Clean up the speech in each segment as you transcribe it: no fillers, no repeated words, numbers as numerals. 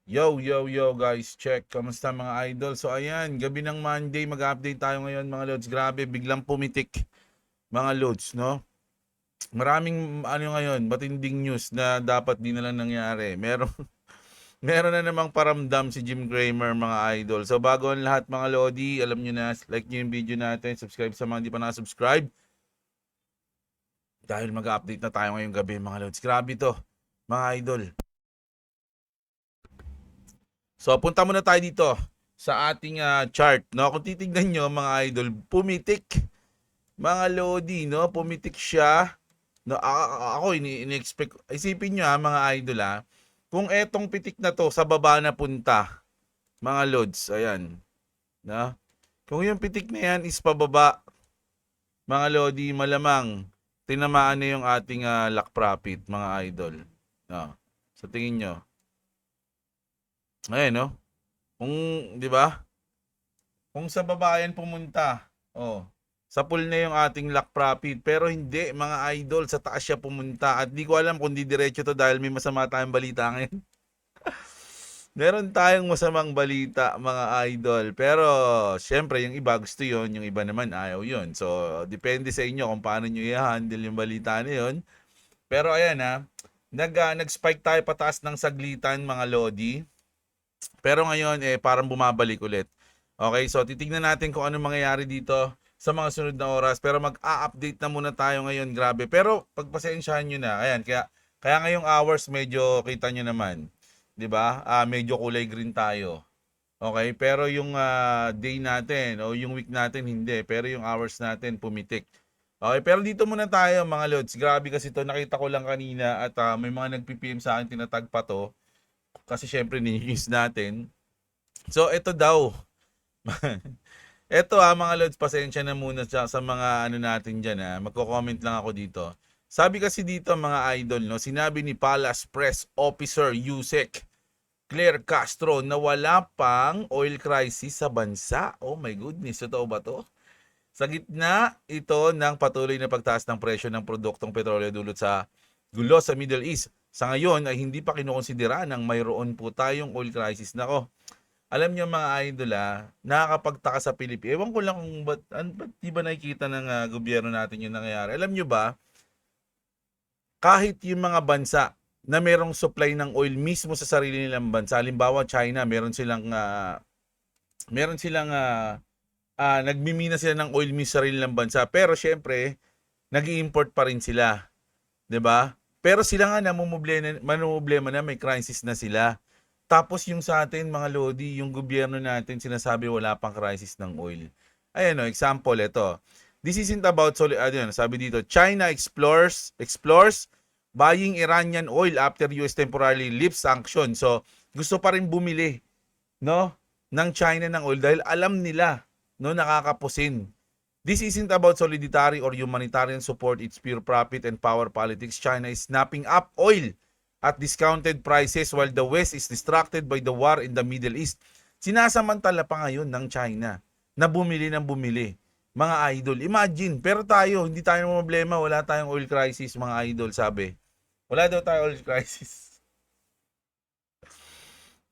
Yo guys, check. Kamusta mga idol? So ayan, gabi ng Monday, mag-update tayo ngayon mga lods. Grabe, biglang pumitik mga lods, no? Maraming ngayon, matinding news na dapat di na lang nangyari. Meron na namang paramdam si Jim Cramer mga idol. So bago ang lahat mga lodi, alam nyo na, like nyo yung video natin, subscribe sa mga hindi pa nakasubscribe. Dahil mag-update na tayo ngayong gabi mga lods. Grabe to, mga idol. So, punta muna tayo dito sa ating chart, no? Kung titingnan nyo, mga idol, pumitik. Mga lodi, no? Pumitik siya. No, ako, ini-expect. Isipin nyo, mga idol, kung etong pitik na to, sa baba na punta, mga lods, ayan. No? Kung yung pitik na yan is pababa, mga lodi, malamang, tinamaan na yung ating lock profit, mga idol. No? Sa tingin nyo. Ayan, no? Kung, di ba? Kung sa babayan pumunta, sa pool na yung ating lock profit. Pero hindi, mga idol, sa taas siya pumunta. At di ko alam kung di diretso to dahil may masama tayong balita ngayon. Meron tayong masamang balita, mga idol. Pero, syempre, yung iba gusto yon, yung iba naman ayaw yon. So, depende sa inyo kung paano nyo i-handle yung balita na yun. Pero, ayan nag-spike tayo pataas ng saglitan, mga lodi. Pero ngayon, parang bumabalik ulit. Okay, so titignan natin kung ano mangyayari dito sa mga sunod na oras. Pero mag-a-update na muna tayo ngayon, grabe. Pero pagpasensyahan nyo na. Ayan, kaya ngayong hours medyo kita nyo naman. 'Di ba? Medyo kulay green tayo. Okay, pero yung day natin o yung week natin hindi. Pero yung hours natin pumitik. Okay, pero dito muna tayo mga lods. Grabe kasi to, nakita ko lang kanina at may mga nag-PPM sa akin, tinatag pa to. Kasi syempre ni-use natin. So ito daw. Eto mga lods, pasensya na muna sa mga ano natin dyan Magko-comment lang ako dito. Sabi kasi dito mga idol, no, sinabi ni Palace Press Officer Yusek Claire Castro na wala pang oil crisis sa bansa. Oh my goodness, totoo ba to? Sa gitna ito ng patuloy na pagtaas ng presyo ng produktong petrolyo dulot sa gulo sa Middle East. Sa ngayon ay hindi pa kinukonsidera ng mayroon po tayong oil crisis. Nako, alam niyo mga idol nakakapagtaka sa Pilipinas. Ewan ko lang kung ba't di ba nakikita ng gobyerno natin yung nangyayari. Alam niyo ba, kahit yung mga bansa na merong supply ng oil mismo sa sarili nilang bansa, halimbawa China, meron silang nagmimina sila ng oil mismo sa sarili nilang bansa. Pero syempre, nag-i-import pa rin sila. 'Di ba? Pero sila nga namumblema na may crisis na sila. Tapos yung sa atin mga lodi, yung gobyerno natin sinasabi wala pang crisis ng oil. Ayan example ito. This isn't about sabi dito, China explores buying Iranian oil after US temporarily lifts sanction. So, gusto pa rin bumili, no, ng China ng oil dahil alam nila, no, nakakapusin. This isn't about solidarity or humanitarian support, it's pure profit and power politics. China is snapping up oil at discounted prices while the West is distracted by the war in the Middle East. Sinasamantala pa ngayon ng China na bumili ng bumili. Mga idol, imagine, pero tayo, hindi tayo problema, wala tayong oil crisis, mga idol, sabi. Wala daw tayong oil crisis.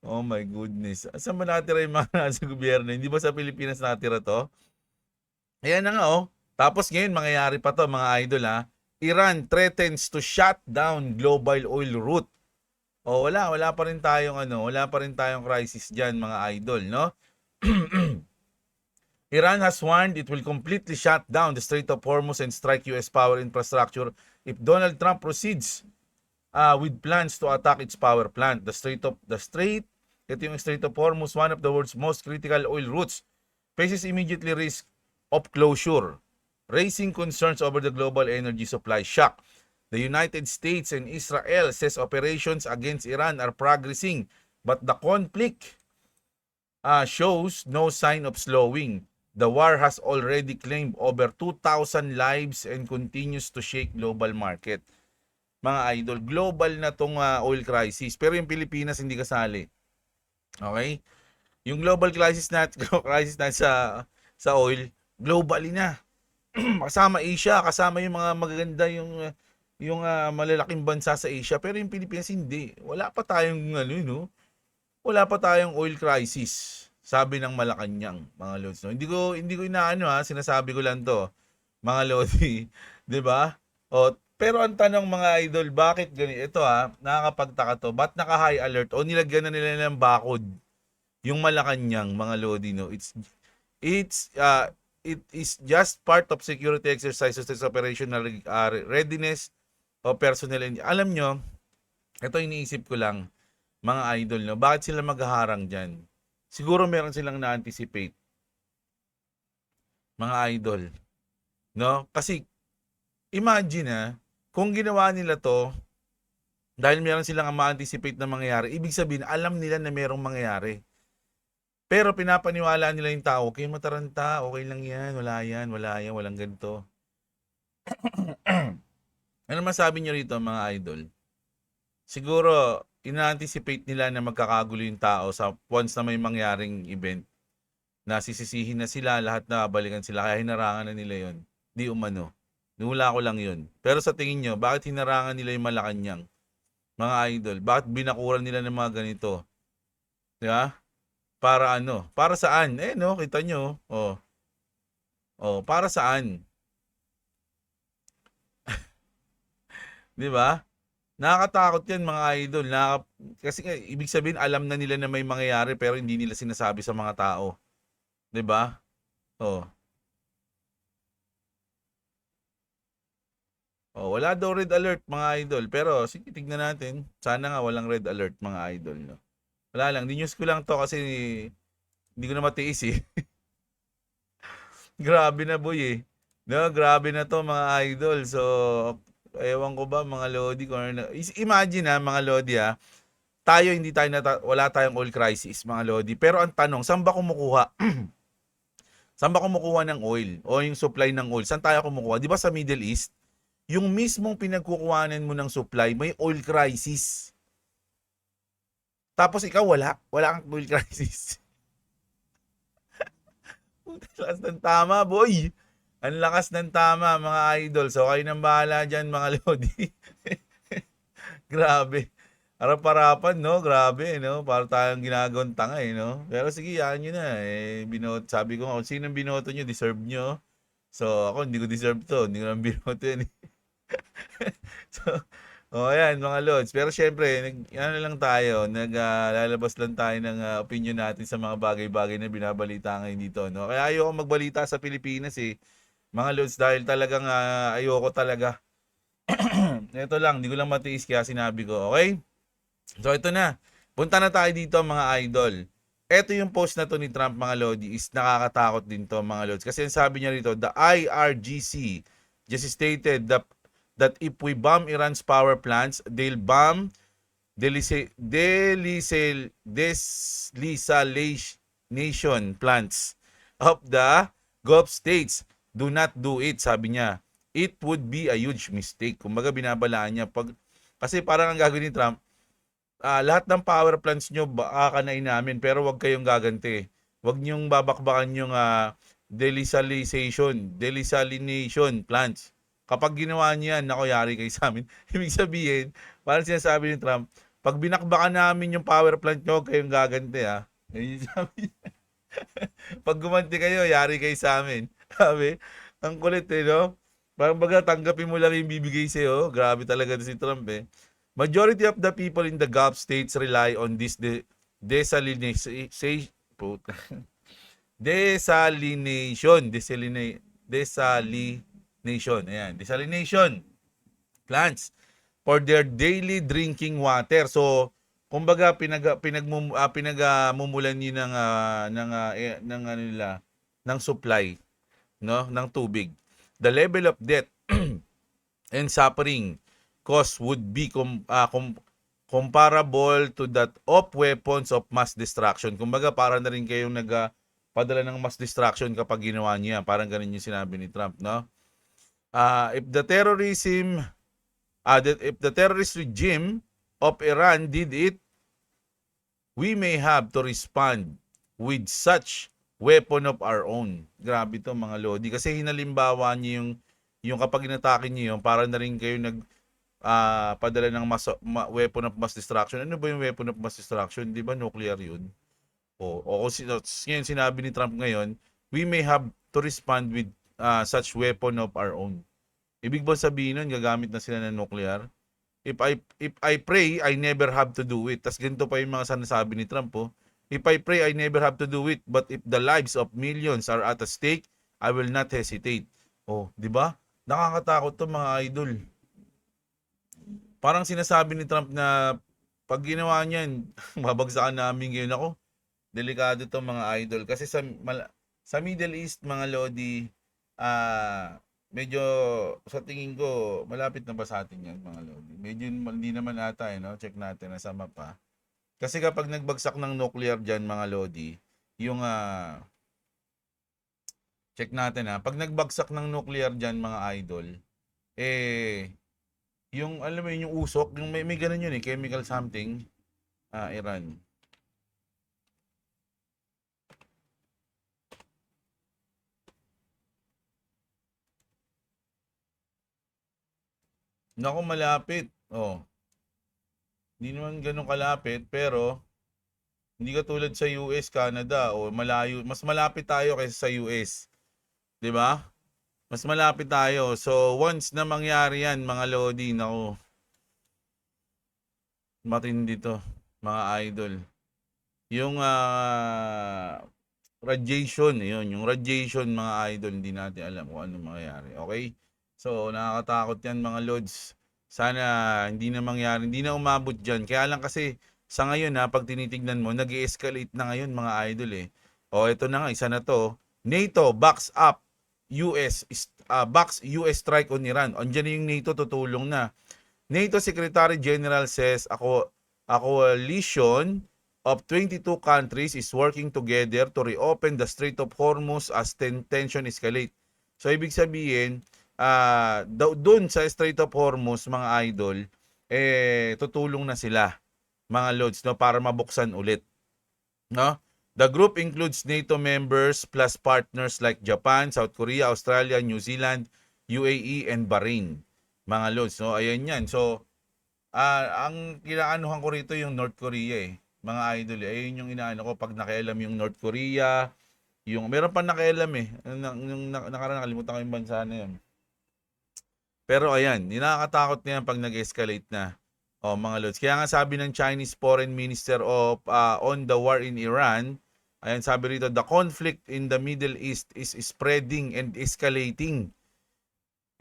Oh my goodness. Saan ba natira yung mga nasa gobyerno? Hindi ba sa Pilipinas natira to? Ayan na nga Tapos ngayon, mangyayari pa to mga idol Iran threatens to shut down global oil route. Wala pa rin tayong wala pa rin tayong crisis diyan mga idol, no? Iran has warned it will completely shut down the Strait of Hormuz and strike US power infrastructure if Donald Trump proceeds with plans to attack its power plant. Ito yung Strait of Hormuz, one of the world's most critical oil routes, faces immediately risk of closure, raising concerns over the global energy supply shock. The United States and Israel says operations against Iran are progressing, but the conflict shows no sign of slowing. The war has already claimed over 2,000 lives and continues to shake global market. Mga idol, global na tong oil crisis. Pero yung Pilipinas hindi kasali. Okay? Yung global crisis natin sa oil, globally na. Kasama Asia, kasama yung mga magaganda yung malalaking bansa sa Asia, pero yung Pilipinas hindi. Wala pa tayong wala pa tayong oil crisis, sabi ng Malacanang, mga lods. No? Hindi ko inaano ha, sinasabi ko lang to, mga lodi, 'di ba? O pero ang tanong mga idol, bakit ganito? Ito ha, nakakapagtaka to. Ba't naka-high alert o nilagyan na nila ng bakod yung Malacanang, mga lodi, no? It is just part of security exercises, operational readiness o personnel. Alam nyo, ito iniisip ko lang, mga idol, no? Bakit sila maghaharang dyan? Siguro meron silang na-anticipate, mga idol, no? Kasi imagine kung ginawa nila to dahil meron silang ma-anticipate na mangyayari, ibig sabihin alam nila na merong mangyayari. Pero pinapaniwala nila yung tao, okay, mataranta, okay lang yan, walang ganito. Ano masabi nyo rito, mga idol? Siguro, ina-anticipate nila na magkakagulo yung tao sa once na may mangyaring event na sisisihin na sila, lahat na balikan sila, kaya hinarangan na nila yon. Di umano. Nula ko lang yun. Pero sa tingin nyo, bakit hinarangan nila yung Malacanang? Mga idol, bakit binakuran nila ng mga ganito? Diba? Para ano? Para saan? No, kita nyo. Para saan? 'Di ba? Nakakatakot 'yan, mga idol. Kasi ibig sabihin alam na nila na may mangyayari pero hindi nila sinasabi sa mga tao. 'Di ba? Oh. Wala daw red alert, mga idol. Pero sige, tignan natin. Sana nga walang red alert, mga idol, no. Wala lang, di-news ko lang 'to kasi hindi ko na matiis eh. Grabe na, boy eh. No, grabe na 'to, mga idol. So, ewan ko ba, mga lodi, imagine mga lodi tayo wala tayong oil crisis, mga lodi. Pero ang tanong, saan ba kumukuha? Saan ba kumukuha ng oil o yung supply ng oil? Saan tayo kumukuha? 'Di ba sa Middle East, yung mismong pinagkukuhanan mo ng supply, may oil crisis. Tapos ikaw wala kang oil crisis. Lakas ng tama, boy. Ang lakas ng tama, mga idol. So kayo nang bahala dyan, mga lodi. Grabe. Harap-harapan, no? Grabe, no? Para tayong ginagawang tanga, no? Pero sige, yan nyo na. Sabi ko nga, kung sino binoto nyo, deserve nyo. So, ako, hindi ko deserve to. Hindi ko lang binoto yan. So, ayan, mga lods. Pero syempre, lang tayo. Lalabas lang tayo ng opinion natin sa mga bagay-bagay na binabalita ngayon dito, no? Kaya ayoko magbalita sa Pilipinas, mga lods, dahil talagang ayoko talaga. Ito lang, hindi ko lang matiis kaya sinabi ko, okay? So ito na, punta na tayo dito, mga idol. Ito yung post na to ni Trump, mga lodi, is nakakatakot din to, mga lods. Kasi sabi niya rito, the IRGC just stated that if we bomb Iran's power plants, they'll bomb desalination plants of the Gulf states. Do not do it, sabi niya. It would be a huge mistake. Kumbaga binabalaan niya. Kasi parang ang gagawin ni Trump, lahat ng power plants nyo kakanain namin pero wag kayong gaganti. Wag niyong babakbakan yung desalination plants. Kapag ginawa niya yan, nako, yari kayo sa amin. Ibig sabihin, parang sinasabi ni Trump, pag binakbakan namin yung power plant nyo, huwag kayong gaganti ha. Ayun yung sabi niya. Pag gumanti kayo, yari kayo sa amin. Sabi, ang kulit no? Parang baga tanggapin mo lang yung bibigay sa'yo. Grabe talaga si Trump Majority of the people in the Gulf states rely on this desalination. Ayan, desalination plants for their daily drinking water. So, kumbaga pinagmumulan niyo ng supply, no, ng tubig. The level of death and suffering cost would be comparable to that of weapons of mass destruction. Kumbaga para na rin kayong nagpadala ng mass destruction kapag ginawa niya. Parang ganun yung sinabi ni Trump, no? If the terrorist regime of Iran did it, we may have to respond with such weapon of our own. Grabe to, mga lodi. Kasi hinalimbawa niyo yung kapag inatake niyo yung para na rin kayo padala ng weapon of mass destruction. Ano ba yung weapon of mass destruction? Di ba nuclear yun? O ngayon sinabi ni Trump ngayon, we may have to respond with such weapon of our own. Ibig ba sabihin nun, gagamit na sila ng nuclear? If I pray, I never have to do it. Tas ganito pa yung mga sinasabi ni Trump, oh. If I pray, I never have to do it. But if the lives of millions are at stake, I will not hesitate. Oh, di ba? Nakakatakot to mga idol. Parang sinasabi ni Trump na pag ginawa niyan, mabagsakan namin ngayon ako. Delikado to mga idol. Kasi sa Middle East, mga Lodi, medyo sa tingin ko, malapit na ba sa atin yan, mga Lodi? Medyo hindi naman ata, no? Check natin, nasa mapa. Kasi kapag nagbagsak ng nuclear dyan, mga Lodi, yung, check natin pag nagbagsak ng nuclear dyan, mga idol, yung, alam mo yun, yung usok, yung may ganun yun chemical something, Iran. Naku, malapit. Oh. Hindi naman ganun kalapit, pero hindi katulad sa US, Canada, o malayo. Mas malapit tayo kaysa sa US. 'Di ba? Mas malapit tayo. So, once na mangyari yan, mga Lodi, naku, matindi to, mga idol. Yung radiation, yun, yung radiation, mga idol, hindi natin alam kung ano mangyayari. Okay? So, nakakatakot yan, mga Lods. Sana hindi na mangyari, hindi na umabot dyan. Kaya lang kasi, sa ngayon pag tinitignan mo, nag-escalate na ngayon, mga idol O, ito na nga, isa na to. NATO backs up backs US strike on Iran. Andiyan na yung NATO, tutulong na. NATO Secretary General says a coalition of 22 countries is working together to reopen the Strait of Hormuz as tension escalate. So ibig sabihin, doon sa Strait of Hormuz, mga idol, tutulong na sila, mga Lods, no, para mabuksan ulit. No? The group includes NATO members plus partners like Japan, South Korea, Australia, New Zealand, UAE, and Bahrain. Mga Lods, no? Ayan yan. So, ang kinaanuhan ko rito yung North Korea mga idol ayun yung inaano ko pag nakialam yung North Korea, yung meron pa nakialam yung nakaraan nakalimutan ko yung bansa na yun. Pero ayan, nakakatakot na yan pag nag-escalate na. Mga lods. Kaya nga sabi ng Chinese Foreign Minister on the war in Iran, ayan sabi rito, the conflict in the Middle East is spreading and escalating.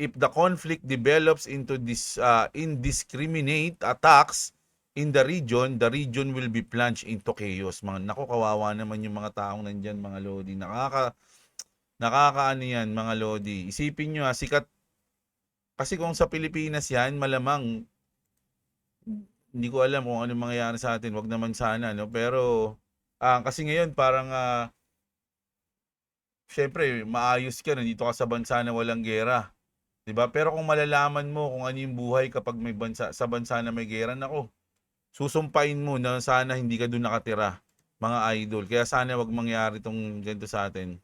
If the conflict develops into this indiscriminate attacks in the region will be plunged into chaos. Nako, kawawa naman yung mga taong nandyan, mga Lodi. Nakakaano yan, mga Lodi. Isipin nyo sikat. Kasi kung sa Pilipinas yan, malamang hindi ko alam kung ano mangyayari sa atin. Wag naman sana, no? Pero kasi ngayon parang syempre, maayos ka, nandito ka sa bansa na walang gera. 'Di ba? Pero kung malalaman mo kung ano yung buhay kapag may sa bansa na may gera, nako, susumpain mo na sana hindi ka doon nakatira, mga idol. Kaya sana wag mangyari tong ganito sa atin.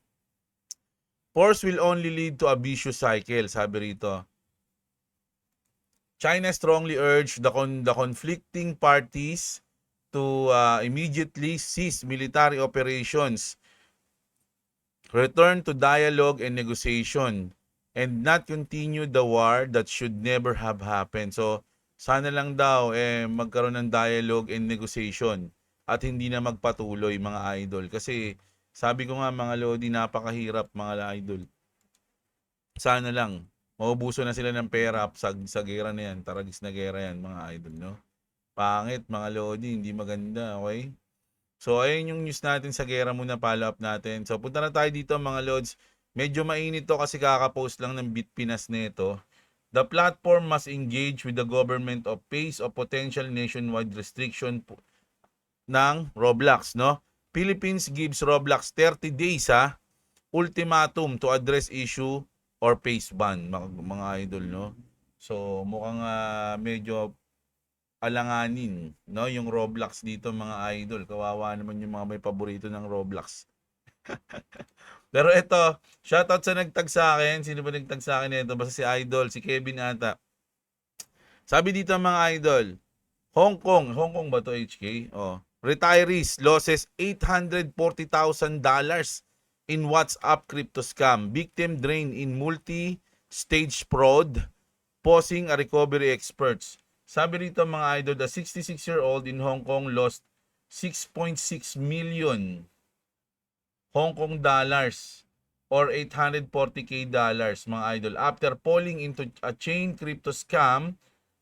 Force will only lead to a vicious cycle, sabi rito. China strongly urged the conflicting parties to immediately cease military operations, return to dialogue and negotiation, and not continue the war that should never have happened. So, sana lang daw magkaroon ng dialogue and negotiation at hindi na magpatuloy, mga idol. Kasi sabi ko nga, mga Lodi, napakahirap, mga idol. Sana lang maubuso na sila ng pera sa gera na yan. Taragis na gera yan, mga idol, no? Pangit, mga Lodi, hindi maganda, okay? So, ayun yung news natin sa gera muna, follow up natin. So, punta na tayo dito, mga Lods. Medyo mainit to kasi kakapost lang ng Bitpinas nito. The platform must engage with the government of pace of potential nationwide restriction ng Roblox, no? Philippines gives Roblox 30 days ultimatum to address issue or face ban, mga idol, no? So, mukhang medyo alanganin, no, yung Roblox dito, mga idol. Kawawa naman yung mga may paborito ng Roblox. Pero ito, shoutout sa nagtag sa akin. Sino ba nagtag sa akin nito? Basta si Idol, si Kevin ata. Sabi dito mga idol, Hong Kong ba to HK? Oh. Retirees losses $840,000 in WhatsApp crypto scam. Victim drain in multi-stage fraud, posing a recovery experts. Sabi rito mga idol, the 66-year-old in Hong Kong lost 6.6 million Hong Kong dollars or 840k dollars mga idol after falling into a chain crypto scam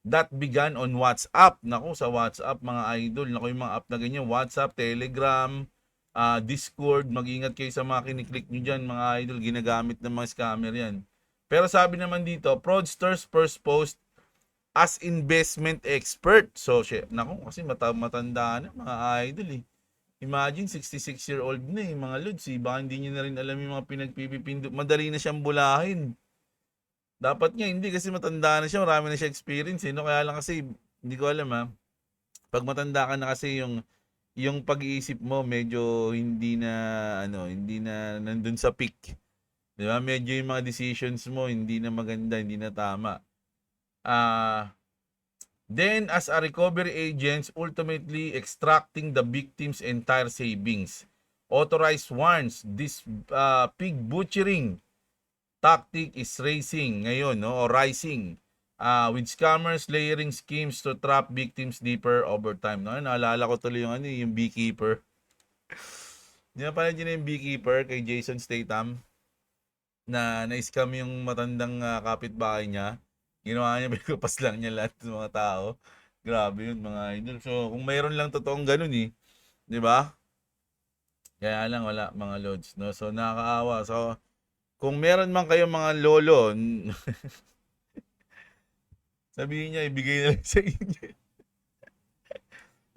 that began on WhatsApp. Naku, sa WhatsApp mga idol, naku yung mga app na ganyan, WhatsApp, Telegram, Discord, mag-ingat kayo sa mga kiniklik nyo dyan mga idol, ginagamit ng mga scammer yan. Pero sabi naman dito, fraudsters first post as investment expert. So, naku, kasi matanda na mga idol eh. Imagine, 66-year-old na eh, mga lods eh. Baka hindi nyo na rin alam yung mga pinagpipipindot. Madali na siyang bulahin. Dapat nga, hindi kasi matanda na siya. Marami na siya experience eh. No? Kaya lang kasi, hindi ko alam ha. Pag matanda ka na kasi yung pag-iisip mo medyo hindi na, hindi na nandun sa peak. Di ba? Medyo yung mga decisions mo hindi na maganda, hindi na tama. Then, as a recovery agents, ultimately extracting the victim's entire savings. Authorized warns this pig butchering tactic is rising ngayon, no? O rising. With scammers layering schemes to trap victims deeper over time. No? Naalala ko tuloy yung beekeeper. Di ba pala dyan yung beekeeper kay Jason Statham na na-scam yung matandang kapitbahay niya. Ginawa niya, pinagpapas lang niya lahat ng mga tao. Grabe yun mga idol. So, kung mayroon lang totoong ganun eh, di ba? Kaya lang wala mga lods, no? So, nakakaawa. So, kung meron man kayong mga lolo, sabihin niya, ibigay na lang sa inyo.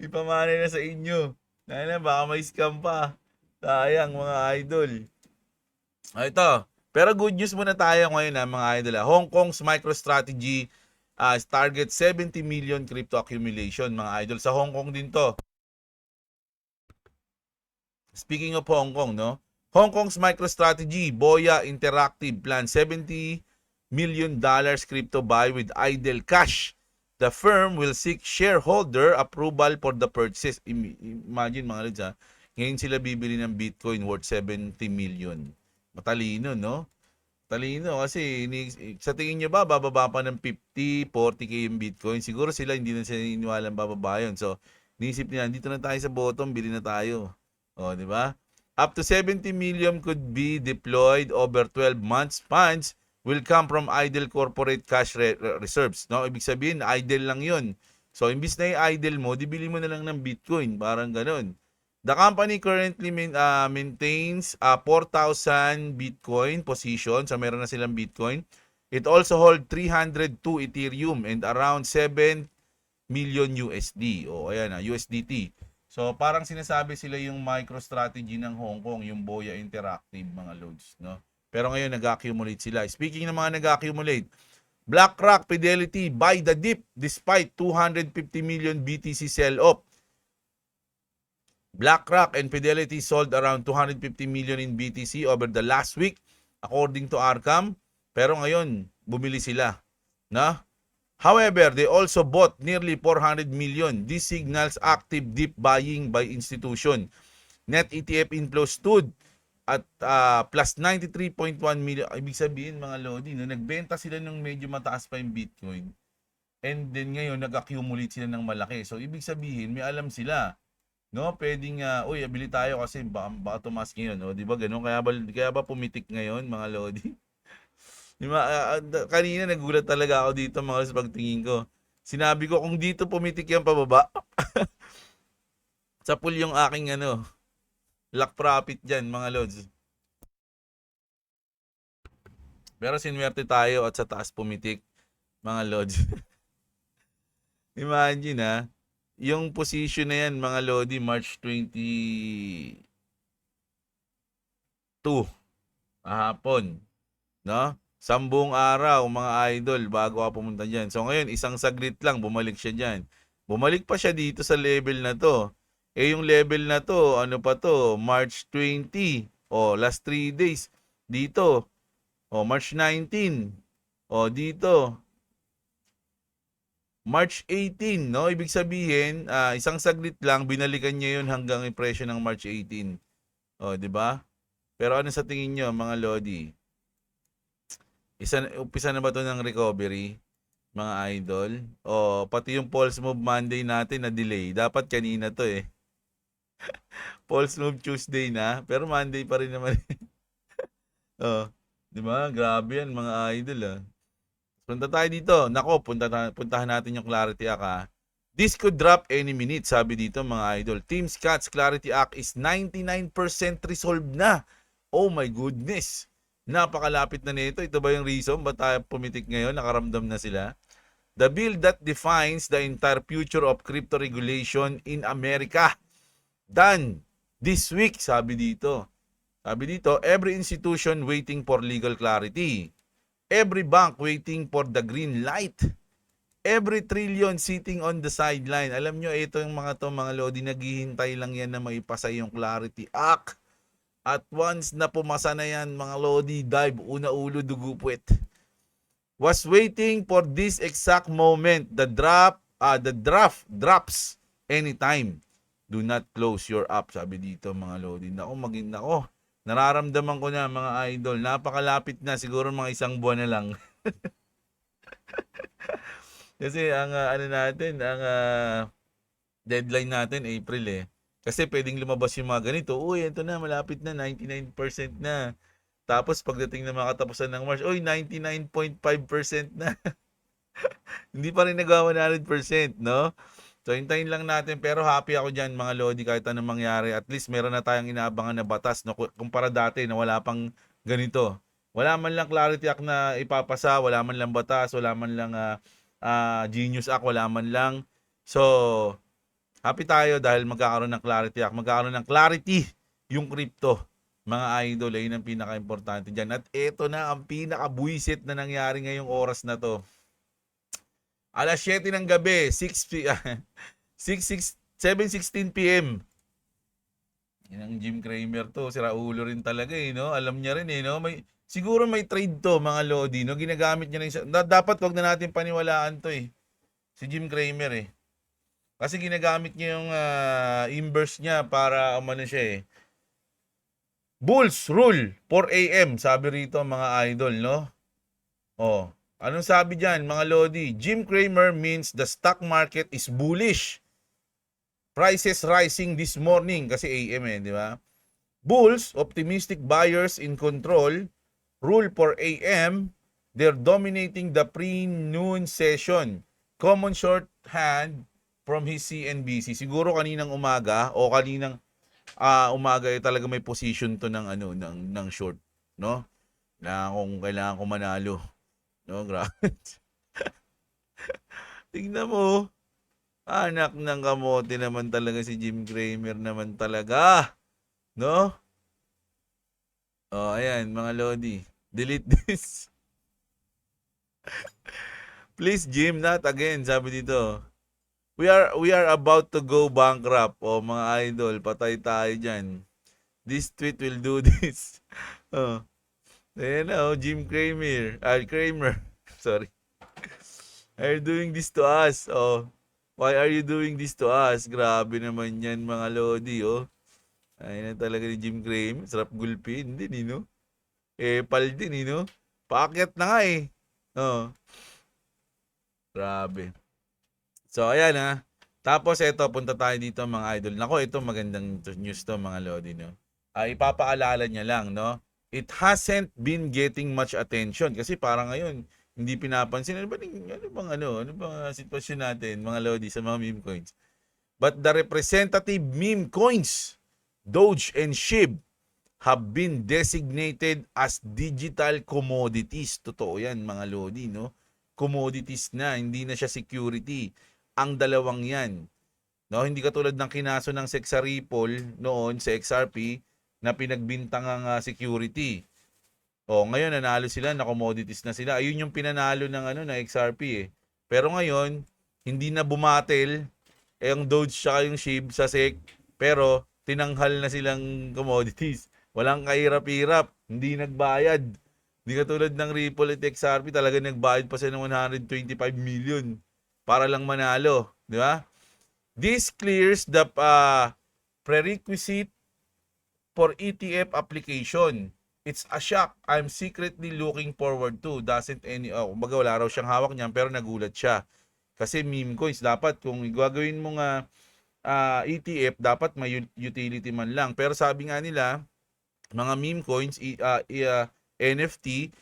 Ipamanay na sa inyo. Dahil na, baka may scam pa. Sayang mga idol. Ito. Pero good news muna tayo ngayon mga idol. Hong Kong's MicroStrategy target 70 million crypto accumulation mga idol. Sa Hong Kong din to. Speaking of Hong Kong, no? Hong Kong's MicroStrategy, Boya Interactive plan $70 million crypto buy with idle cash. The firm will seek shareholder approval for the purchase. Imagine mga lods ha. Ngayon sila bibili ng Bitcoin worth 70 million. Matalino, no? Talino kasi sa tingin nyo ba bababa pa ng 50, 40k yung Bitcoin? Siguro sila hindi na sila iniwalang bababa yun. So, niisip nila, dito na tayo sa bottom, bili na tayo. O, di ba? Up to 70 million could be deployed over 12 months. Funds will come from idle corporate cash reserves. No? Ibig sabihin, idle lang yun. So, imbis na i-idle mo, dibili mo na lang ng Bitcoin. Parang ganun. The company currently maintains 4,000 Bitcoin position. So, meron na silang Bitcoin. It also holds 302 Ethereum and around 7 million USD. O, ayan na, USDT. So, parang sinasabi sila yung MicroStrategy ng Hong Kong, yung Boya Interactive, mga loads. No? Pero ngayon, nag-accumulate sila. Speaking ng mga nag-accumulate, BlackRock Fidelity buy the dip despite 250 million BTC sell-off. BlackRock and Fidelity sold around 250 million in BTC over the last week according to Arkham. Pero ngayon, bumili sila. Na? However, they also bought nearly 400 million. This signals active deep buying by institution. Net ETF inflow stood at plus 93.1 million. Ibig sabihin mga lodi, no, nagbenta sila ng medyo mataas pa yung Bitcoin. And then ngayon, nag-accumulate sila ng malaki. So, ibig sabihin, may alam sila. No, pwedeng uy, abili tayo kasi baka tumas ngayon, no? 'Di ba? Ganoon kaya ba pumitik ngayon, mga lodi? Di ba, kanina nagulat talaga ako dito mga sa pagtingin ko. Sinabi ko kung dito pumitik yung pababa, sa pool yung aking lock profit diyan, mga lods. Pero sinwerte tayo at sa taas pumitik, mga lods. Imagine yung position na yan, mga lodi, March 22 hapon, no? 10 araw, mga idol, bago ka pumunta dyan. So ngayon, isang saglit lang, bumalik siya dyan. Bumalik pa siya dito sa level na to. Eh yung level na to, ano pa to? March 20. O, last 3 days. Dito. O, March 19. O, dito. March 18, no? Ibig sabihin, isang saglit lang, binalikan niya yun hanggang yung presyo ng March 18. O, di ba? Pero ano sa tingin nyo, mga Lodi? Umpisa na ba to ng recovery, mga idol? O, pati yung Pulse Move Monday natin na delay. Dapat kanina to eh. Pulse Move Tuesday na, pero Monday pa rin naman. Oh, di ba? Grabe yan, mga idol ah. Punta tayo dito. Nako, puntahan natin yung Clarity Act ha. This could drop any minute, sabi dito mga idol. Team Scott's Clarity Act is 99% resolved na. Oh my goodness. Napakalapit na nito. Ito ba yung reason ba't tayo pumitik ngayon? Nakaramdam na sila. The bill that defines the entire future of crypto regulation in America. Done this week, sabi dito. Sabi dito, every institution waiting for legal clarity. Every bank waiting for the green light. Every trillion sitting on the sideline. Alam nyo, ito yung mga to, mga Lodi, naghihintay lang yan na maipasa yung Clarity Act. At once na pumasa na yan, mga Lodi, dive, una ulo, dugo puwet. Was waiting for this exact moment. The draft drops anytime. Do not close your app, sabi dito, mga Lodi. Nako, nararamdaman ko na, mga idol. Napakalapit na, siguro mga isang buwan na lang. Kasi ang deadline natin April eh. Kasi pwedeng lumabas yung mga ganito. Uy, ito na, malapit na, 99% na. Tapos pagdating ng mga katapusan ng March, uy, 99.5% na. Hindi pa rin nagawa 100%, no? So, hintayin lang natin. Pero happy ako dyan, mga Lodi, kahit anong mangyari. At least meron na tayong inaabangan na batas, no? Kumpara dati na wala pang ganito. Wala man lang Clarity Act na ipapasa, wala man lang batas, wala man lang Genius Act, wala man lang. So, happy tayo dahil magkakaroon ng Clarity Act. Magkakaroon ng clarity yung crypto. Mga idol, ayun ang pinaka-importante dyan. At ito na ang pinaka-buisit na nangyari ngayong oras na to. Alas 7 ng gabi, 7:16 p.m. Yan ang Jim Cramer to. Sira ulo rin talaga eh, no? Alam niya rin eh, no? Siguro may trade to, mga Lodi, no? Ginagamit niya rin siya. Dapat wag na natin paniwalaan to eh. Si Jim Cramer eh. Kasi ginagamit niya yung inverse niya para umano siya eh. Bulls rule 4 a.m. sabi rito, mga idol, no? Oh. Anong sabi diyan, mga Lodi? Jim Cramer means the stock market is bullish. Prices rising this morning kasi AM eh, di ba? Bulls, optimistic buyers in control, rule 4 a.m. They're dominating the pre-noon session. Common shorthand from his CNBC. Siguro kaninang umaga o kaninang umaga ay talaga may position to ng ng short, no? Na kung kailangan ko manalo. No, grabe. Tingnan mo. Anak ng kamote naman talaga si Jim Cramer naman talaga. No? Oh, ayan, mga Lodi. Delete this. Please, Jim, not again, sabi dito. We are about to go bankrupt. Oh, mga idol, patay tayo dyan. This tweet will do this. Oh. Ayan na, Jim Cramer. Cramer. Sorry. Are you doing this to us? Oh. Why are you doing this to us? Grabe naman yan, mga Lodi, oh. Ayun na talaga ni Jim Cramer. Sarap gulpin din, no? Pal din, no? Paakyat na nga, eh. Oh. Grabe. So, ayan, ha. Tapos, eto, punta tayo dito, mga idol. Nako, ito, magandang news to, mga Lodi, no? Ipapaalala niya lang, no? It hasn't been getting much attention kasi parang ngayon hindi pinapansin. Ano bang sitwasyon natin, mga Lodi, sa mga meme coins? But the representative meme coins, Doge and SHIB, have been designated as digital commodities. Totoo yan, mga Lodi, no? Commodities na, hindi na siya security. Ang dalawang yan, no? Hindi katulad ng kinaso ng Sexa Ripple noon sa XRP na pinagbintang ang security. O, ngayon nanalo sila, na commodities na sila. Ayun yung pinanalo ng na XRP eh. Pero ngayon, hindi na bumatel yung Doge tsaka yung SHIB sa SEC, pero tinanghal na silang commodities. Walang kahirap-hirap, hindi nagbayad. Hindi katulad ng Ripple at XRP, talaga nagbayad pa sila ng 125 million. para lang manalo, di ba? This clears the prerequisite for ETF application. It's a shock. I'm secretly looking forward to. Doesn't any, kumbaga wala raw siyang hawak niyan pero nagulat siya. Kasi meme coins, dapat kung gagawin mo nga ETF, dapat may utility man lang. Pero sabi nga nila, mga meme coins, NFT,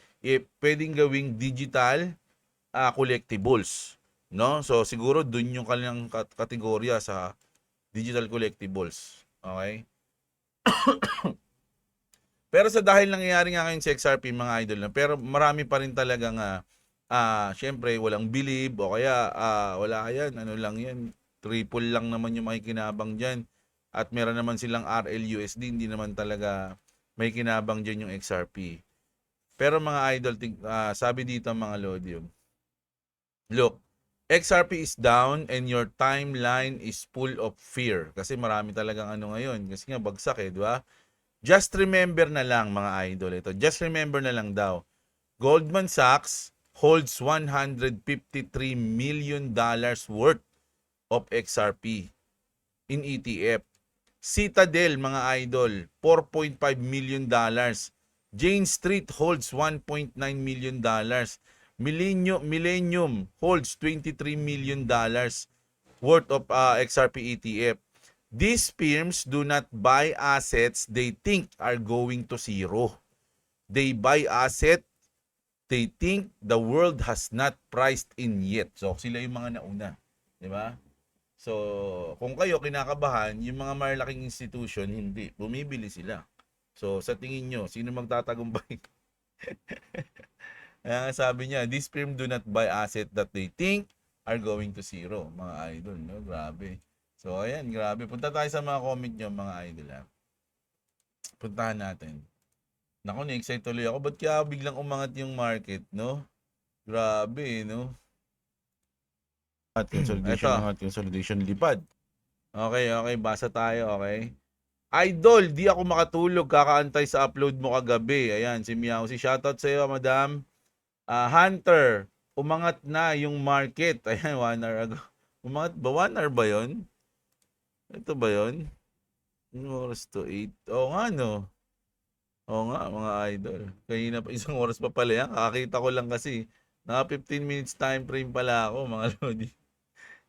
pwedeng gawing digital collectibles. No? So siguro dun yung kanilang kategorya sa digital collectibles. Okay? Pero sa dahil nangyayari nga ngayon sa XRP mga idol na, pero marami pa rin talaga nga syempre walang believe o kaya wala yan, ano lang yan, triple lang naman yung makikinabang diyan. At meron naman silang RLUSD, hindi naman talaga may kinabang diyan yung XRP. Pero mga idol, sabi dito mga Lodium, look, XRP is down and your timeline is full of fear. Kasi marami talagang ano ngayon. Kasi nga bagsak di ba? Just remember na lang mga idol ito. Just remember na lang daw. Goldman Sachs holds $153 million worth of XRP in ETF. Citadel mga idol, $4.5 million. Jane Street holds $1.9 million. Millennium holds $23 million worth of XRP ETF. These firms do not buy assets they think are going to zero. They buy asset they think the world has not priced in yet. So sila yung mga nauna, di ba? So kung kayo kinakabahan, yung mga malalaking institution hindi, bumibili sila. So sa tingin nyo, sino magtatagumpay? Kaya sabi niya, this firm do not buy asset that they think are going to zero. Mga idol, no? Grabe. So, ayan, grabe. Punta tayo sa mga comment nyo, mga idol, ha? Puntahan natin. Naku, na-excite tuloy ako. Ba't kaya biglang umangat yung market, no? Grabe, no? At consolidation, lipad. Okay, basa tayo, okay? Idol, di ako makatulog, kakaantay sa upload mo kagabi. Ayan, si Miao. Si shoutout sa iyo, madam. Hunter, umangat na yung market. Ayan, 1 hour ago. Umangat ba? 1 hour ba yun? Ito ba yun? Anong oras to? 8? Oo nga, no? Oo nga, mga idol. Kanina pa, isang oras pa pala yan. Kakakita ko lang kasi. Naka 15 minutes time frame pala ako, mga lodi.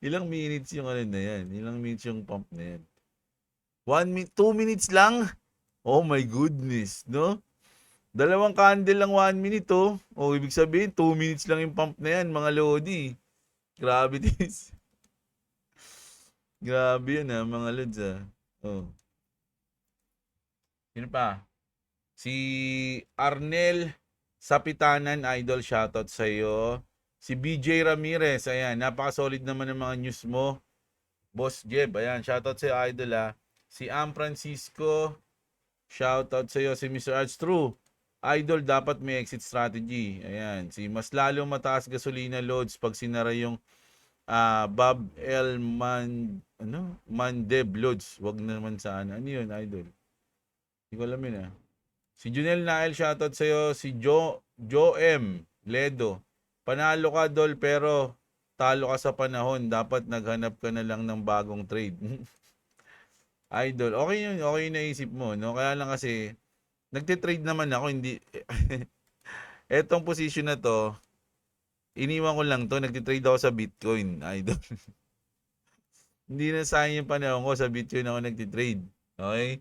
Ilang minutes yung ano na yan? Ilang minutes yung pump na yan? 1 minute, 2 minutes lang? Oh my goodness, no? Dalawang candle lang 1 minute, oh. O, ibig sabihin, 2 minutes lang yung pump na yan, mga lodi. Grabe this. Grabe yun, mga lods, Oh. Sino pa? Si Arnel Sapitanan, idol, shoutout sa iyo. Si BJ Ramirez, ayan, napaka-solid naman ng mga news mo. Boss Jeb, ayan, shoutout sa iyo, idol, Si Am Francisco, shoutout sa iyo. Si Mr. Arts True, idol, dapat may exit strategy. Ayan, si mas lalong mataas gasolina loads pag sinara yung Bob L. Mandeb loads. Wag naman sana. Ano yun, idol? Hindi ko alam yun, Si Junel Nael, shoutout sa iyo. Si Joe M. Ledo, panalo ka, Dol, pero talo ka sa panahon. Dapat naghanap ka na lang ng bagong trade. Idol, okay yun. Okay yung naisip mo, no? Kaya lang kasi, nagtitrade naman ako, hindi. Etong position na to, iniwan ko lang to, nagtitrade ako sa Bitcoin, idol. Hindi na sayang yung panahon ko, sa Bitcoin ako nagtitrade. Okay?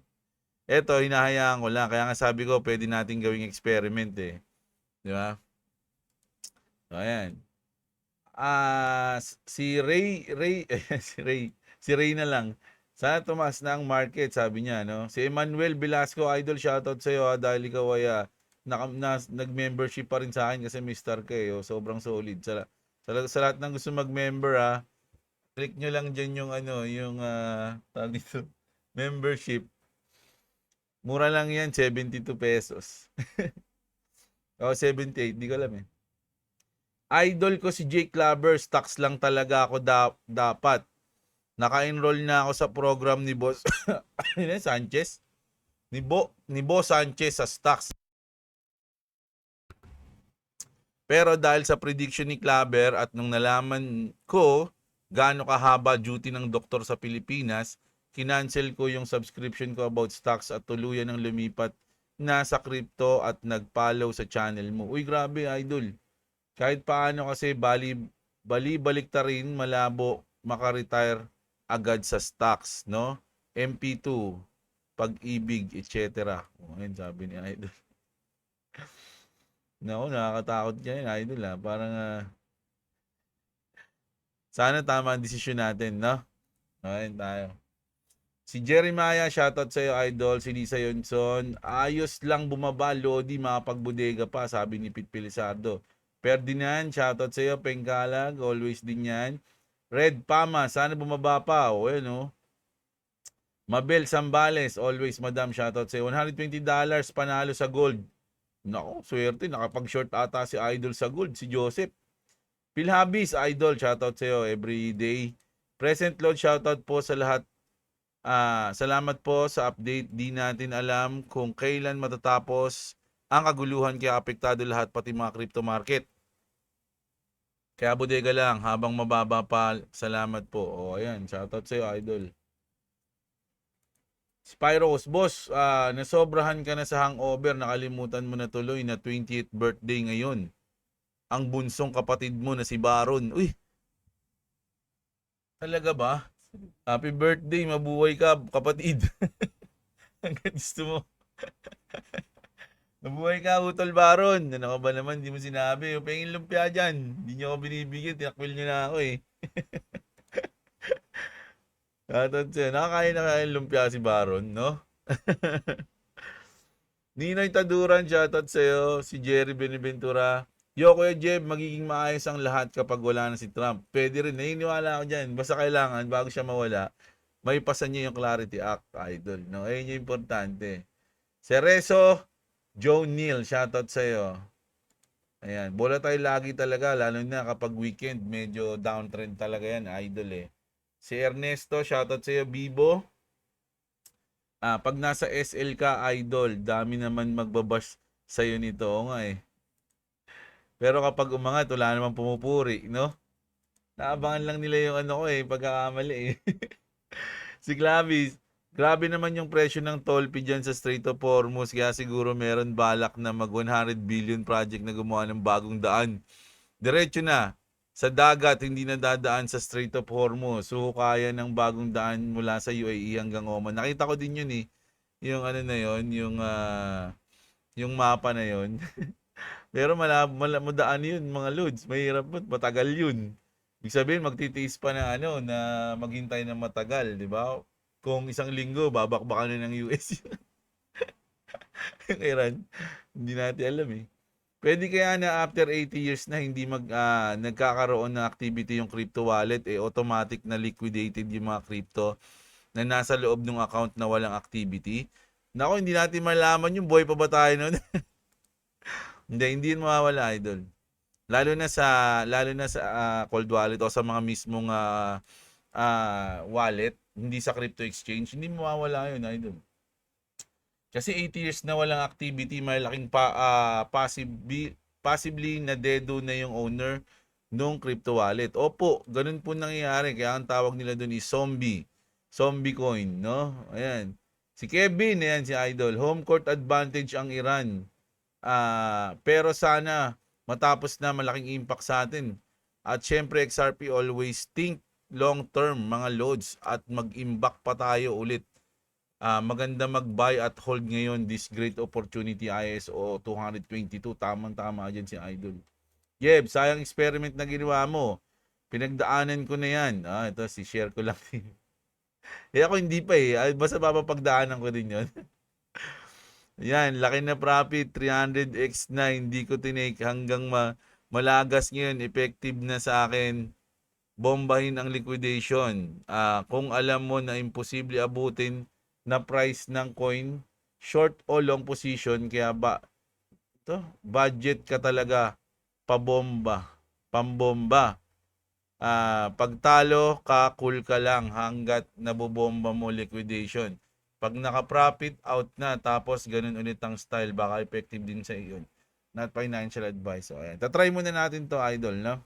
Eto, hinahayaan ko lang. Kaya nga sabi ko, pwede natin gawing experiment Di ba? So, ayan. Si Ray na lang. Sana tumaas na ang market, sabi niya, no? Si Emmanuel Velasco, idol, shoutout sa iyo dahil ikaw ay nag-membership pa rin sa akin kasi may star ka sobrang solid. Sa lahat ng gusto mag-member, click nyo lang dyan yung yung tawag dito, membership. Mura lang yan, 72 pesos. 78, di ko alam Idol ko si Jake Clubber, stocks lang talaga ako dapat. Naka-enroll na ako sa program ni Boss Sanchez. Ni Boss Sanchez sa stocks. Pero dahil sa prediction ni Claver at nung nalaman ko gaano kahaba duty ng doktor sa Pilipinas, kinancel ko yung subscription ko about stocks at tuluyan ng lumipat na sa crypto at nag-follow sa channel mo. Uy, grabe, idol. Kahit paano kasi balik ta rin malabo makaretire agad sa stocks, no? MP2, pag-ibig, etc. O, ayun, sabi ni idol. Naku, nakakatakot yan, idol, ha? Parang, sana tama ang desisyon natin, no? Ayun tayo. Si Jeremiah, shoutout sa'yo, idol. Si Lisa Yonson, ayos lang bumaba, Lodi, makapagbudega pa, sabi ni Pete Pelizardo. Ferdinand, shoutout sa'yo, Pengkalag, always din yan. Red Pama, sana bumaba pa. O, yun, oh. Mabel Sambales, always, madam, shoutout sa'yo. $120 panalo sa gold. Nako, swerte, nakapag-short ata si idol sa gold, si Joseph. Pilhabis, idol, shoutout sa'yo every day. Present load, shoutout po sa lahat. Salamat po sa update. Di natin alam kung kailan matatapos ang kaguluhan kaya apektado lahat pati mga crypto market. Kaya bodega lang habang mababa pa. Salamat po. O ayan, shoutout sa iyo, idol. Spyros, boss, nasobrahan ka na sa hangover, nakalimutan mo na tuloy na 20th birthday ngayon. Ang bunsong kapatid mo na si Baron. Uy, talaga ba? Happy birthday, mabuhay ka, kapatid. Ang gusto mo. Mabuhay ka, Utol Baron. Ano ka ba naman, di mo sinabi. O, pengin lumpia dyan. Hindi nyo ako binibigyan, tinakwil nyo na ako eh. Nakakain na kain lumpia si Baron, no? Ninoy Taduran, shoutout sa'yo. Si Jerry Beneventura. Yo, Kuya Jeb, magiging maayos ang lahat kapag wala na si Trump. Pwede rin, naniniwala ako dyan. Basta kailangan, bago siya mawala, may pasan niya yung Clarity Act, idol. No? Ayun yung importante. Cerezo, Joe Neal, shoutout sa'yo. Ayan, bola tayo lagi talaga, lalo na kapag weekend, medyo downtrend talaga yan, idol eh. Si Ernesto, shoutout sa'yo, Bibo. Pag nasa SL ka, idol, dami naman magbabash sa'yo nito. O nga eh. Pero kapag umangat, wala namang pumupuri, no? Naabangan lang nila yung ano ko eh, pagkakamali eh. Si Clavis, grabe naman yung presyo ng Tolpi dyan sa Strait of Hormuz. Kaya siguro meron balak na mag 100 billion project na gumawa ng bagong daan. Diretso na. Sa dagat, hindi na dadaan sa Strait of Hormuz. So, kaya ng bagong daan mula sa UAE hanggang Oman. Nakita ko din yun eh. Yung ano na yun, yung mapa na yun. Pero madaan yun, mga loads. Mahirap mo, matagal yun. Ibig sabihin, magtitiis pa na na maghintay ng matagal, di ba? Kung isang linggo, babakbakan na ng US. Yung Iran, hindi natin alam eh. Pwede kaya na after 80 years na hindi nagkakaroon ng activity yung crypto wallet, automatic na liquidated yung mga crypto na nasa loob ng account na walang activity. Nako, hindi natin malaman yung buhay pa ba tayo nun. Hindi yun mawawala, idol. Lalo na sa cold wallet o sa mga mismong wallet, hindi sa crypto exchange, hindi mawawala yun, idol. Kasi 80 years na walang activity, malaking possibly na dedo na yung owner ng crypto wallet. Opo, ganun po nangyayari. Kaya ang tawag nila doon is zombie coin, no? Ayan. Si Kevin, ayan si idol. Home court advantage ang Iran. Pero sana matapos na, malaking impact sa atin. At syempre XRP always think long term mga loads at mag-imbak pa tayo ulit. Maganda mag-buy at hold ngayon this great opportunity ISO 222. Tamang-tama dyan si idol. Jeb, sayang experiment na ginawa mo. Pinagdaanan ko na yan. Ito, share ko lang. Ako hindi pa eh. Basta papapagdaanan ko din yun. Yan, laki na profit, 300x na, hindi ko tinake hanggang malagas ngayon, effective na sa akin, bombahin ang liquidation. Kung alam mo na imposible abutin na price ng coin, short o long position, kaya budget ka talaga, pambomba. Pagtalo ka, cool ka lang hanggat nabobomba mo liquidation. Pag naka-profit out na, tapos ganun ulit ang style, baka effective din sa iyon. Not financial advice. So, ayan. Tatry muna natin to, idol, no?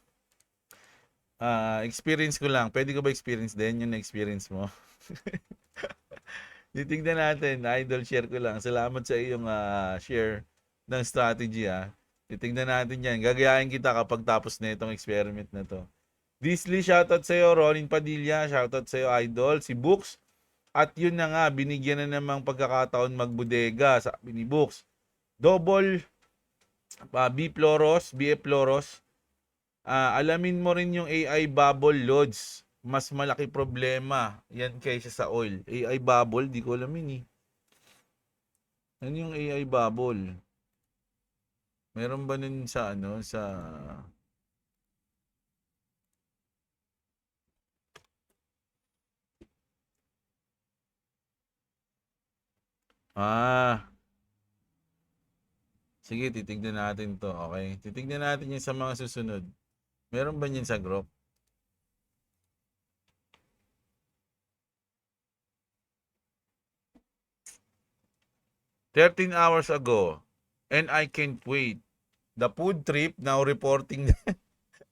Experience ko lang. Pwede ko ba experience din yung na-experience mo? Titignan natin, idol, share ko lang. Salamat sa iyong share ng strategy, ah. Titignan natin yan. Gagayahin kita kapag tapos na itong experiment na to. Disley, shoutout sa'yo. Ronin Padilla, shoutout sa'yo, idol. Si Books. At yun na nga, binigyan na namang pagkakataon magbudega, sabi ni Books. Double BF Floros. Alamin mo rin yung AI bubble loads. Mas malaki problema yan kaysa sa oil. AI bubble, di ko alam yun eh. Ano yung AI bubble? Meron ba nun sa ano, sa... Sige, titignan natin to, okay? Titignan natin yung sa mga susunod. Meron ba yun sa group? "13 hours ago, and I can't wait. The food trip now reporting..."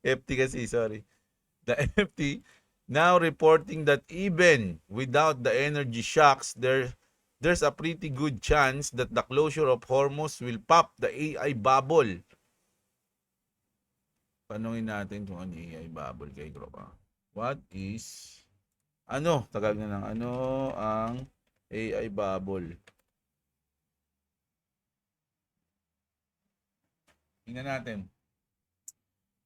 FT kasi, sorry. The FT now reporting that even without the energy shocks, there's a pretty good chance that the closure of Hormuz will pop the AI bubble. Tanungin natin kung ano AI bubble kay Gropa. What is... Ano? Tagal na lang. Ano ang AI bubble? Tingnan natin.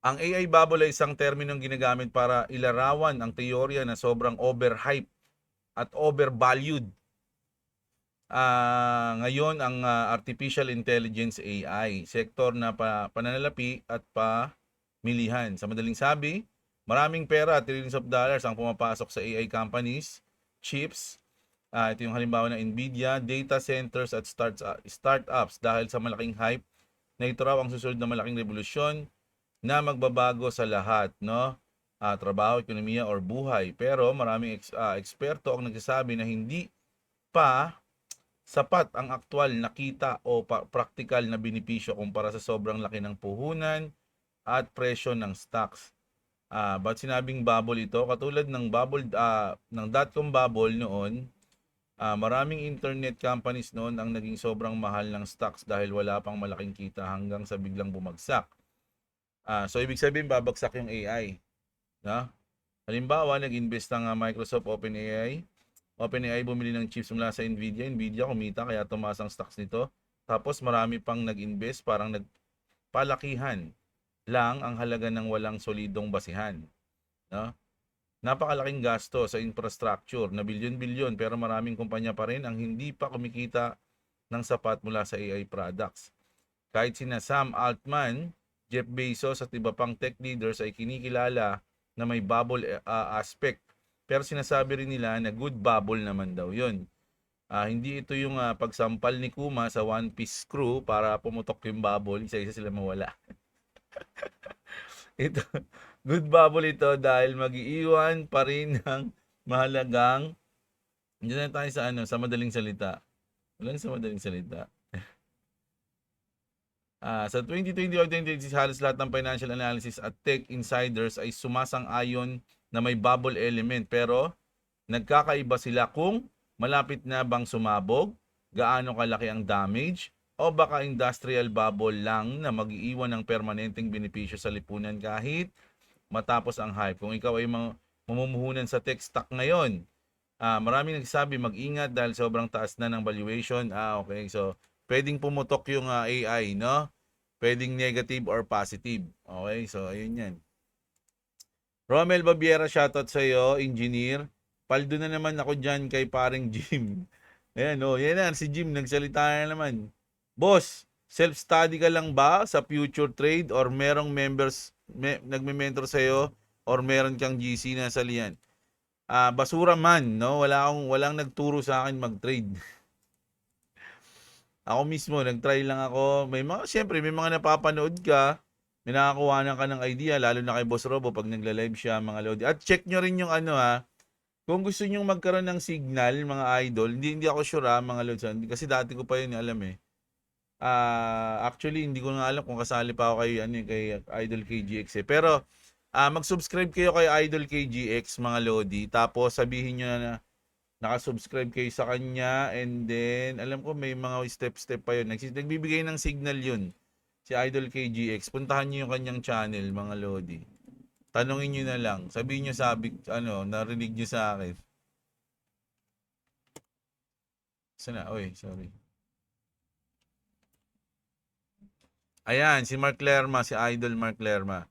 Ang AI bubble ay isang terminong ginagamit para ilarawan ang teorya na sobrang overhype at overvalued. Ngayon ang artificial intelligence AI, sektor na pananalapi at pamilihan. Sa madaling sabi, maraming pera, trillions of dollars ang pumapasok sa AI companies, chips, ito yung halimbawa ng Nvidia, data centers at startups dahil sa malaking hype na ito raw ang susunod na malaking revolusyon na magbabago sa lahat, no? Trabaho, ekonomiya or buhay. Pero maraming eksperto ang nagsasabi na hindi pa sapat ang aktual na kita o practical na benepisyo kumpara sa sobrang laki ng puhunan at presyo ng stocks. Ba't sinabing bubble ito? Katulad ng bubble ng dot-com bubble noon, maraming internet companies noon ang naging sobrang mahal ng stocks dahil wala pang malaking kita hanggang sa biglang bumagsak. So ibig sabihin babagsak yung AI, no? Halimbawa, nag-invest ang Microsoft OpenAI bumili ng chips mula sa Nvidia. Nvidia kumita kaya tumaas ang stocks nito. Tapos marami pang nag-invest, parang nagpalakihan lang ang halaga ng walang solidong basihan, no? Napakalaking gasto sa infrastructure na bilyon-bilyon pero maraming kumpanya pa rin ang hindi pa kumikita ng sapat mula sa AI products. Kahit sina Sam Altman, Jeff Bezos at iba pang tech leaders ay kinikilala na may bubble aspect. Pero sinasabi rin nila na good bubble naman daw yun. Hindi ito yung pagsampal ni Kuma sa One Piece crew para pumutok yung bubble, isa-isa sila mawala. Ito, good bubble ito dahil mag-iiwan pa rin ng mahalagang... Diyan na tayo sa sa madaling salita. Walang sa madaling salita. Sa 2020 o 2026, halos lahat ng financial analysis at tech insiders ay sumasang-ayon na may bubble element pero nagkakaiba sila kung malapit na bang sumabog, gaano kalaki ang damage, o baka industrial bubble lang na mag-iiwan ng permanenteng benepisyo sa lipunan kahit matapos ang hype. Kung ikaw ay mamumuhunan sa tech stock ngayon, maraming nagsasabi mag-ingat dahil sobrang taas na ng valuation. Okay. So, pwedeng pumutok yung AI, no? Pwedeng negative or positive. Okay, so ayun yan. Romel Babiera, shoutout sa iyo, engineer. Paldo na naman ako dyan kay paring Jim. Ayan, yan na, si Jim, nagsalita na naman. Boss, self-study ka lang ba sa future trade or merong members nagme-mentor sa iyo or meron kang GC na salihan? Basura man, no? Walang nagturo sa akin mag-trade. Ako mismo, nag-try lang ako. Siyempre, may mga napapanood ka, may nakakuha na ka ng idea, lalo na kay Boss Robo pag nagla-live siya, mga lodi. At check nyo rin yung kung gusto nyo magkaroon ng signal, mga idol, hindi ako sure mga lods, kasi dati ko pa yun alam eh. Actually hindi ko nga alam kung kasali pa ako kay Idol KGX eh. Pero mag-subscribe kayo kay Idol KGX mga lodi. Tapos sabihin niyo na naka-subscribe kayo sa kanya, and then alam ko may mga step-step pa yun. Nagbibigay ng signal yun. Si Idol KGX. Puntahan niyo yung kanyang channel mga lodi. Tanungin niyo na lang. Sabihin niyo narinig niyo sa akin. Sana, oy, sorry. Ayan, si Mark Lerma, si Idol Mark Lerma.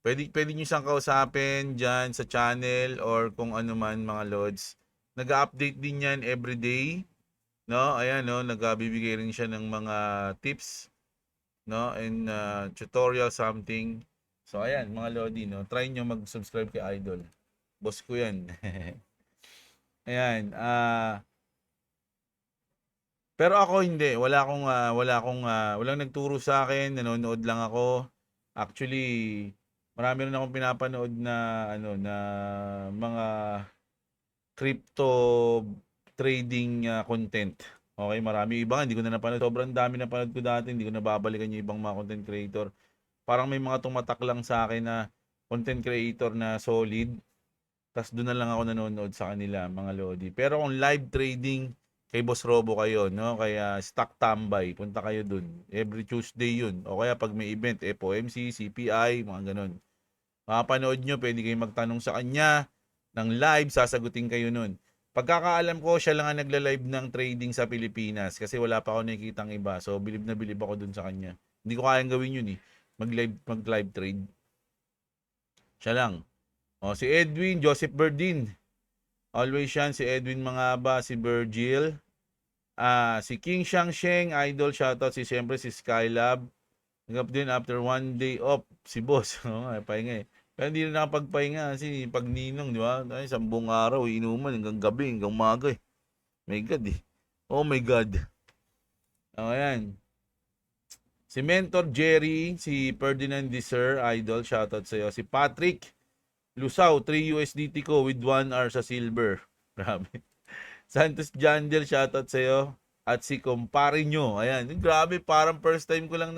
Pwede nyo siyang kausapin dyan sa channel or kung ano man mga lods. Nag-update din yan everyday. No? Ayan, no? Nagbibigay rin siya ng mga tips. No? And tutorial something. So, ayan, mga lodi, no? Try nyo mag-subscribe kay Idol. Boss ko yan. Ayan, pero ako hindi, walang nagturo sa akin, nanonood lang ako. Actually, marami rin akong pinapanood na mga crypto trading content. Okay, marami iba hindi ko na napanood. Sobrang dami na napanood ko dati, hindi ko na babalikan yung ibang mga content creator. Parang may mga tumatak lang sa akin na content creator na solid. Tapos doon na lang ako nanonood sa kanila, mga lodi. Pero kung live trading, kay Boss Robo kayo, no? Kaya Stock Tambay, punta kayo dun. Every Tuesday yun. O kaya pag may event, FOMC, CPI, mga ganun. Makapanood nyo, pwede kayo magtanong sa kanya ng live, sasagutin kayo nun. Pagkakaalam ko, siya lang ang nagla-live ng trading sa Pilipinas kasi wala pa ako nakikitang iba. So, bilib na bilib ako dun sa kanya. Hindi ko kayang gawin yun eh. Mag-live trade. Siya lang. O, si Edwin, Joseph Berdin. Always yan, si Edwin Mangaba, si Virgil. Si King Shangsheng, idol, shoutout siyempre si Skylab. Nagap din after one day off, si boss. Pahinga eh. Pero hindi na nakapagpahinga kasi pag ninong, di ba? Ay, 10 araw, inuman hanggang gabi, hanggang umaga eh. My God eh. Oh my God. Ayan. Si Mentor Jerry, si Ferdinand Deser, idol, shoutout sa'yo. Si Patrick Lusaw, 3 USDT ko with 1 hour sa silver. Grabe. Santos Jandel, shoutout sa'yo. At si kumpare nyo. Ayan. Grabe, parang first time ko lang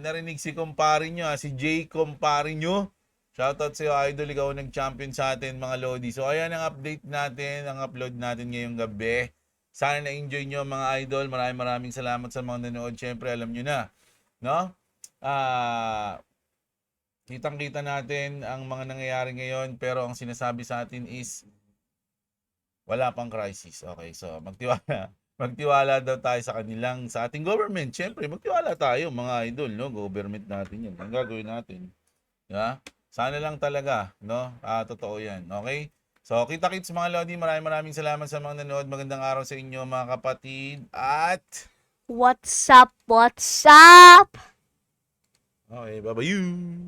narinig si kumpare nyo. Si Jay kumpare nyo. Shoutout sa'yo, idol. Ikaw nag-champion sa atin, mga lodi. So, ayan ang update natin. Ang upload natin ngayong gabi. Sana na-enjoy nyo, mga idol. Maraming salamat sa mga nanood. Siyempre, alam nyo na. No? Kitang-kita natin ang mga nangyayari ngayon, pero ang sinasabi sa atin is wala pang crisis. Okay, so magtiwala daw tayo sa ating government. Siyempre, magtiwala tayo mga idol, no? Government natin 'yan. Ang gagawin natin. Yeah? Sana lang talaga, no? Totoo 'yan. Okay? So, kita-kits mga lodi. Maraming salamat sa mga nanood. Magandang araw sa inyo, mga kapatid. At What's up? What's up? okay, bye-bye.